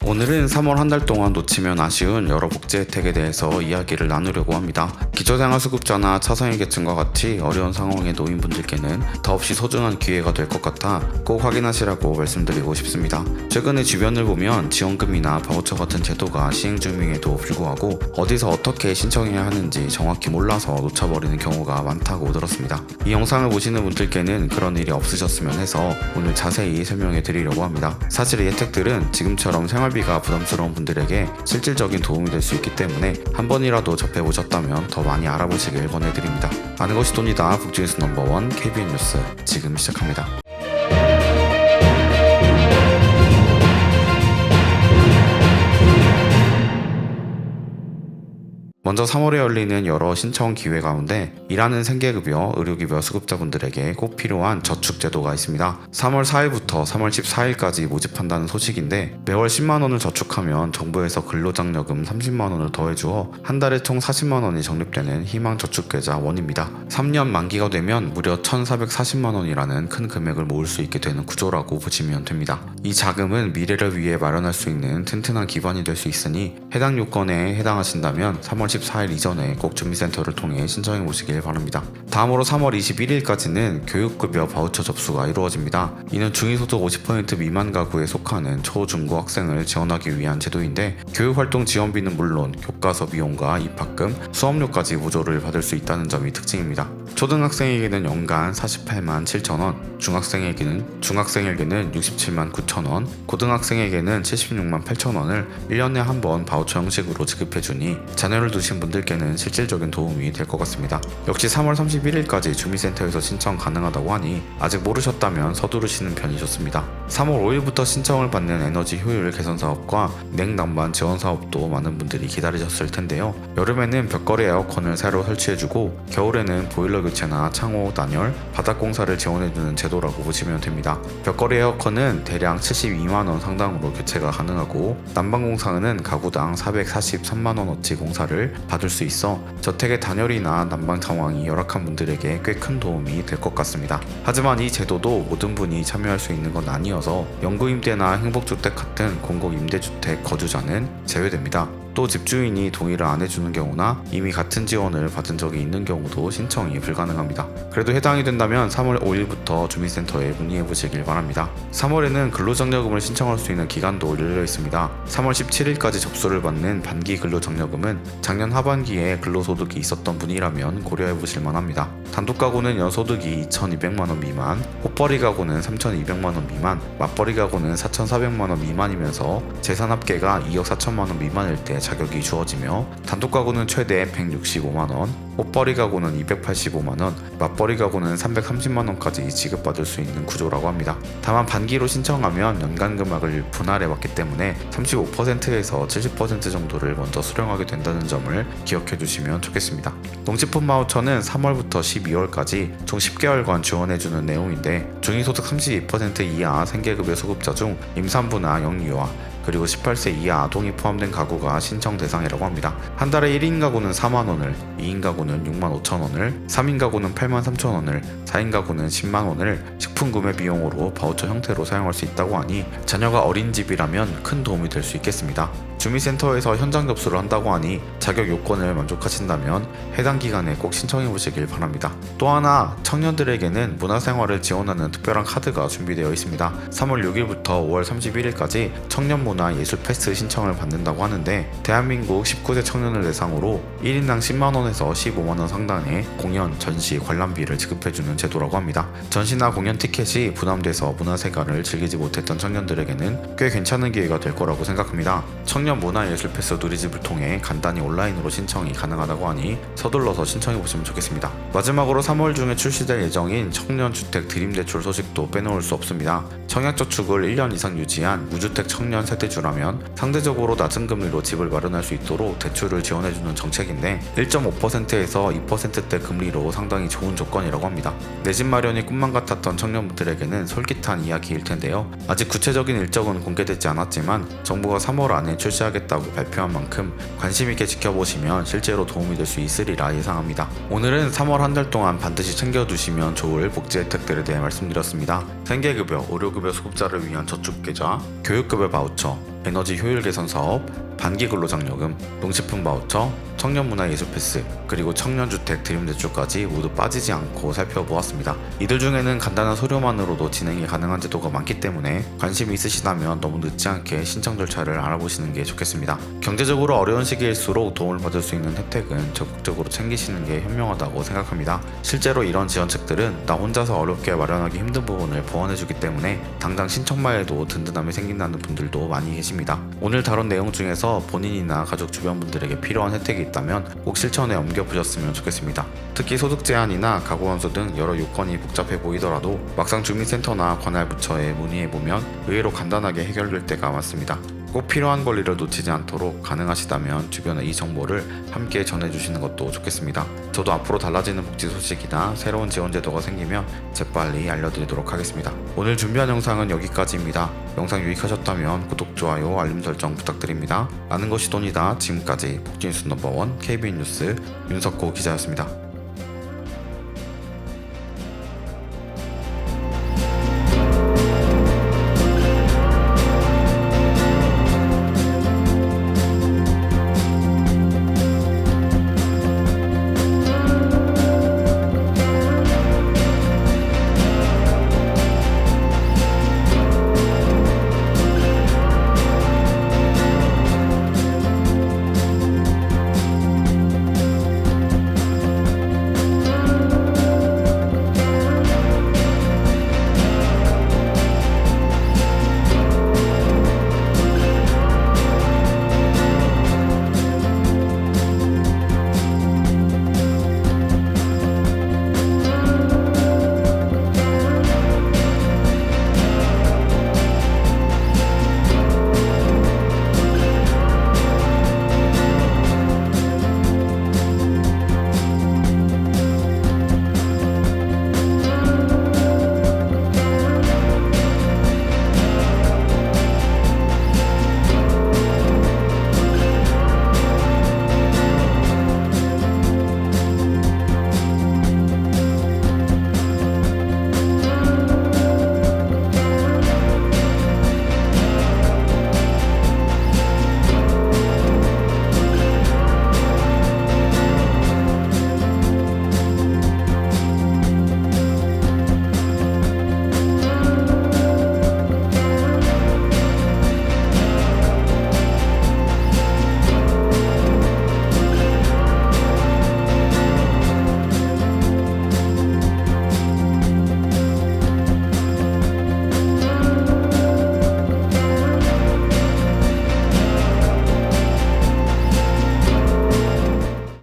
오늘은 3월 한 달 동안 놓치면 아쉬운 여러 복지 혜택에 대해서 이야기를 나누려고 합니다. 기초생활수급자나 차상위계층과 같이 어려운 상황에 놓인 분들께는 더없이 소중한 기회가 될 것 같아 꼭 확인하시라고 말씀드리고 싶습니다. 최근에 주변을 보면 지원금이나 바우처 같은 제도가 시행 중임에도 불구하고 어디서 어떻게 신청해야 하는지 정확히 몰라서 놓쳐버리는 경우가 많다고 들었습니다. 이 영상을 보시는 분들께는 그런 일이 없으셨으면 해서 오늘 자세히 설명해 드리려고 합니다. 사실 이 혜택들은 지금처럼 생활비가 부담스러운 분들에게 실질적인 도움이 될 수 있기 때문에 한 번이라도 접해보셨다면 더 많이 알아보시길 권해드립니다. 아는 것이 돈이다. 북주뉴스 넘버원 KBN 뉴스 지금 시작합니다. 먼저 3월에 열리는 여러 신청 기회 가운데 일하는 생계급여, 의료급여 수급자분들에게 꼭 필요한 저축제도가 있습니다. 3월 4일부터 3월 14일까지 모집한다는 소식인데 매월 10만원을 저축하면 정부에서 근로장려금 30만원을 더해주어 한 달에 총 40만원이 적립되는 희망저축계좌 원입니다. 3년 만기가 되면 무려 1,440만원이라는 큰 금액을 모을 수 있게 되는 구조라고 보시면 됩니다. 이 자금은 미래를 위해 마련할 수 있는 튼튼한 기반이 될 수 있으니 해당 요건에 해당하신다면 3월 14일 이전에 꼭 주민센터를 통해 신청해 보시길 바랍니다. 다음으로 3월 21일까지는 교육급여 바우처 접수가 이루어집니다. 이는 중위소득 50% 미만 가구에 속하는 초, 중고 학생을 지원하기 위한 제도인데 교육활동 지원비는 물론 교과서 비용과 입학금, 수업료까지 무조를 받을 수 있다는 점이 특징입니다. 초등학생에게는 연간 48만 7천원, 중학생에게는 67만 9천원, 고등학생에게는 76만 8천원을 1년에 한 번 바우처 형식으로 지급해주니 자녀를 두신 분들께는 실질적인 도움이 될 것 같습니다. 역시 3월 31일까지 주민센터에서 신청 가능하다고 하니 아직 모르셨다면 서두르시는 편이 좋습니다. 3월 5일부터 신청을 받는 에너지 효율 개선 사업과 냉난방 지원 사업도 많은 분들이 기다리셨을 텐데요. 여름에는 벽걸이 에어컨을 새로 설치해주고 겨울에는 보일러 교체나 창호 단열, 바닥 공사를 지원해주는 제도라고 보시면 됩니다. 벽걸이 에어컨은 대략 72만원 상당으로 교체가 가능하고 난방 공사는 가구당 443만원어치 공사를 받을 수 있어 저택의 단열이나 난방 상황이 열악한 분들에게 꽤 큰 도움이 될 것 같습니다. 하지만 이 제도도 모든 분이 참여할 수 있는 건 아니어서 영구임대나 행복주택 같은 공공임대주택 거주자는 제외됩니다. 또 집주인이 동의를 안 해주는 경우나 이미 같은 지원을 받은 적이 있는 경우도 신청이 불가능합니다. 그래도 해당이 된다면 3월 5일부터 주민센터에 문의해 보시길 바랍니다. 3월에는 근로장려금을 신청할 수 있는 기간도 열려 있습니다. 3월 17일까지 접수를 받는 반기 근로장려금은 작년 하반기에 근로소득이 있었던 분이라면 고려해 보실 만합니다. 단독가구는 연소득이 2,200만원 미만, 옷벌이 가구는 3,200만원 미만, 맞벌이 가구는 4,400만원 미만이면서 재산 합계가 2억 4천만원 미만일 때 자격이 주어지며 단독가구는 최대 165만원, 옷벌이 가구는 285만원, 맞벌이 가구는 330만원까지 지급받을 수 있는 구조라고 합니다. 다만 반기로 신청하면 연간 금액을 분할해 왔기 때문에 35%에서 70% 정도를 먼저 수령하게 된다는 점을 기억해 주시면 좋겠습니다. 농지품 바우처는 3월부터 12월까지 총 10개월간 지원해주는 내용인데 중위소득 32% 이하 생계급여 수급자 중 임산부나 영유아 그리고 18세 이하 아동이 포함된 가구가 신청 대상이라고 합니다. 한 달에 1인 가구는 4만원을, 2인 가구는 6만 5천원을, 3인 가구는 8만 3천원을, 4인 가구는 10만원을 식품 구매 비용으로 바우처 형태로 사용할 수 있다고 하니 자녀가 어린 집이라면 큰 도움이 될 수 있겠습니다. 주민센터에서 현장 접수를 한다고 하니 자격 요건을 만족하신다면 해당 기간에 꼭 신청해 보시길 바랍니다. 또 하나 청년들에게는 문화생활을 지원하는 특별한 카드가 준비되어 있습니다. 3월 6일부터 5월 31일까지 청년문화예술 패스 신청을 받는다고 하는데 대한민국 19세 청년을 대상으로 1인당 10만원에서 15만원 상당의 공연, 전시, 관람비를 지급해주는 제도라고 합니다. 전시나 공연 티켓이 부담돼서 문화생활을 즐기지 못했던 청년들에게는 꽤 괜찮은 기회가 될 거라고 생각합니다. 청년 문화예술 패스 누리집을 통해 간단히 온라인으로 신청이 가능하다고 하니 서둘러서 신청해보시면 좋겠습니다. 마지막으로 3월 중에 출시될 예정인 청년주택 드림대출 소식도 빼놓을 수 없습니다. 청약저축을 1년 이상 유지한 무주택 청년 세대주라면 상대적으로 낮은 금리로 집을 마련할 수 있도록 대출을 제도를 지원해주는 정책인데 1.5%에서 2%대 금리로 상당히 좋은 조건이라고 합니다. 내 집 마련이 꿈만 같았던 청년분들에게는 솔깃한 이야기일 텐데요. 아직 구체적인 일정은 공개되지 않았지만 정부가 3월 안에 출시하겠다고 발표한 만큼 관심 있게 지켜보시면 실제로 도움이 될 수 있으리라 예상합니다. 오늘은 3월 한 달 동안 반드시 챙겨두시면 좋을 복지 혜택들에 대해 말씀드렸습니다. 생계급여, 의료급여 수급자를 위한 저축계좌, 교육급여 바우처, 에너지 효율 개선 사업, 반기 근로장려금, 농식품 바우처, 청년문화예술 패스, 그리고 청년주택 드림대출까지 모두 빠지지 않고 살펴보았습니다. 이들 중에는 간단한 서류만으로도 진행이 가능한 제도가 많기 때문에 관심이 있으시다면 너무 늦지 않게 신청 절차를 알아보시는 게 좋겠습니다. 경제적으로 어려운 시기일수록 도움을 받을 수 있는 혜택은 적극적으로 챙기시는 게 현명하다고 생각합니다. 실제로 이런 지원책들은 나 혼자서 어렵게 마련하기 힘든 부분을 보완해주기 때문에 당장 신청만 해도 든든함이 생긴다는 분들도 많이 계십니다. 오늘 다룬 내용 중에서 본인이나 가족 주변 분들에게 필요한 혜택이 있다면 꼭 실천에 옮겨보셨으면 좋겠습니다. 특히 소득 제한이나 가구원수 등 여러 요건이 복잡해 보이더라도 막상 주민센터나 관할 부처에 문의해보면 의외로 간단하게 해결될 때가 많습니다. 꼭 필요한 권리를 놓치지 않도록 가능하시다면 주변에 이 정보를 함께 전해주시는 것도 좋겠습니다. 저도 앞으로 달라지는 복지 소식이나 새로운 지원 제도가 생기면 재빨리 알려드리도록 하겠습니다. 오늘 준비한 영상은 여기까지입니다. 영상 유익하셨다면 구독, 좋아요, 알림 설정 부탁드립니다. 아는 것이 돈이다. 지금까지 복지뉴스 넘버원 KBN 뉴스 윤석호 기자였습니다.